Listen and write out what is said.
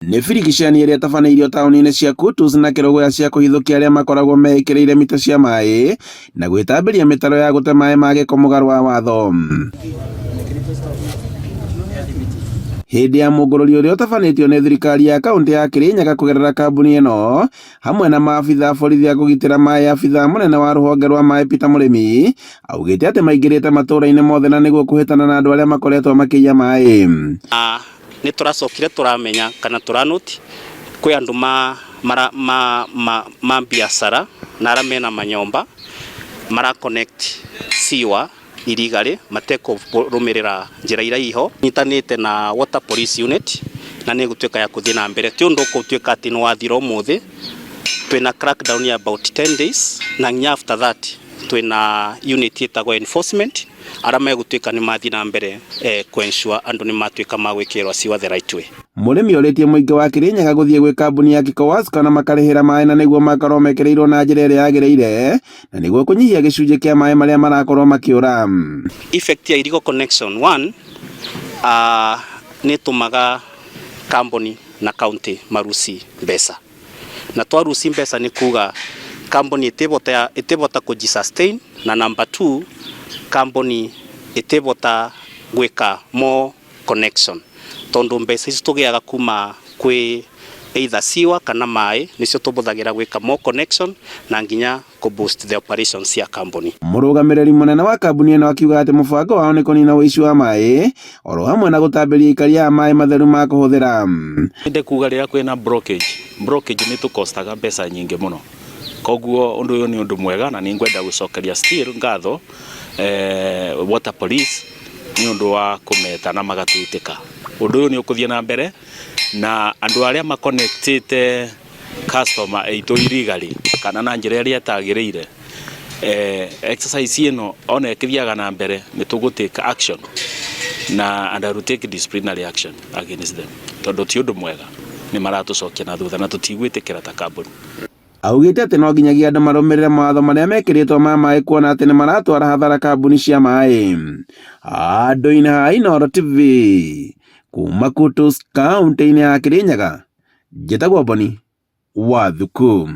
nĩ birikicani ĩrĩa tabanĩirio taũni-inĩ cia Kutus na Kerogoya cia kũhithũkia arĩa makoragwo meĩkĩrĩire mita cia maĩ na gwĩtambĩria mĩtaro ya gũte maĩ ma gĩko mũgarũ wa watho. Hĩndĩ ya mũngũrũri ũrĩa ũtabanĩtio nĩ thirikari ya kaunti ya Kirinyaga kũgerera kambuni ĩno hamwe na maabitha borithi a kũgitĩra maĩ, abitha mũnene wa rũhonge rwa maĩ Peter Mũrĩmi augĩte atĩ maingĩrĩte matũũra-inĩ mothe na nĩguo kũhĩtana na andũ arĩa makoretwo makĩiya maĩ. Nĩ tũracokire tũramenya kana tũranoti kwĩ andũ ma biacara na arĩa mena manyomba mara connect sewer illegally matekũrũmĩrĩra njĩra iria iho, nyitanĩte na water police unit na nĩ gũtuĩka ya kũthiĩ na mbere ti ũndũ ũgũtuĩka atĩ nĩ wathira ũmũthĩ. Twĩna crackdown ya about 10 days na nginya after that twĩna unit ĩtagwo enforcement arĩa megũtuĩka nĩ mathiĩ na mbere kũensure andũ nĩ matuĩka ma gwĩkĩrwo sewer the right way. Mũrĩmi ũrĩtie mũingĩ wa Kirinyaga gũthiĩ gwĩ kambuni ya Kikowas kana makarĩhĩra maĩ na nĩguo makorwo mekĩrĩirwo na njĩra ĩrĩa yagĩrĩire na nĩguo kũnyihia gĩcunjĩ kĩa maĩ marĩa marakorwo makĩũra. Effect ya irigo connection 1 nĩ tũmaga kambuni na county maruci mbeca na twaruci mbeca nĩ kuga kambuni ĩtĩbota kũjisustain na number 2 kambuni ĩtĩbota gwĩka more connection tondu mbeca ici tũgĩaga kuma kwĩ either sewer kana maĩ nĩcio tũbũthagĩra gwĩka more connection na nginya boost the operations cia kambuni. Mũrũgamĩrĩri mũnene wa kambuni ĩno akiuga atĩ mũbango wao nĩ kũnina ũici wa maĩ oro hamwe na gũtambĩria ikaria ya maĩ matheru ma kũhũthĩra. Ndĩ kuga rĩrĩa kwĩna blockage nĩ tũkostaga mbeca nyingĩ mũno, koguo ũndũ ũyũ nĩ ũndũ mwega na nĩ ngwenda gũcokeria still ngatho water police nĩ ũndũ wa kũmeta na magatwĩtĩka. Ũndũ ũyũ nĩ ũkũthiĩ na mbere na andũ arĩa makonectĩte customer aitũ illegally kana na njĩra ĩrĩa ĩtagĩrĩire, exercise ĩno ona ĩkĩthiaga na mbere nĩ tũgũtake action na and I will take disciplinary action against them tondũ ti ũndũ mwega, nĩ maratũcokia na thutha na tũtigwĩtĩkĩra ta kambuni. Augĩte atĩ no nginyagia andũ marũmĩrĩre mawatho marĩa mekĩrĩtwo ma maĩ kuona atĩ nĩ maratwara hathara kambuni cia maĩ. Handũ-inĩ ha Inooro TV kuma Kutus kaunti-inĩ ya Kirinyaga, njĩtagwo Boni Wathuku.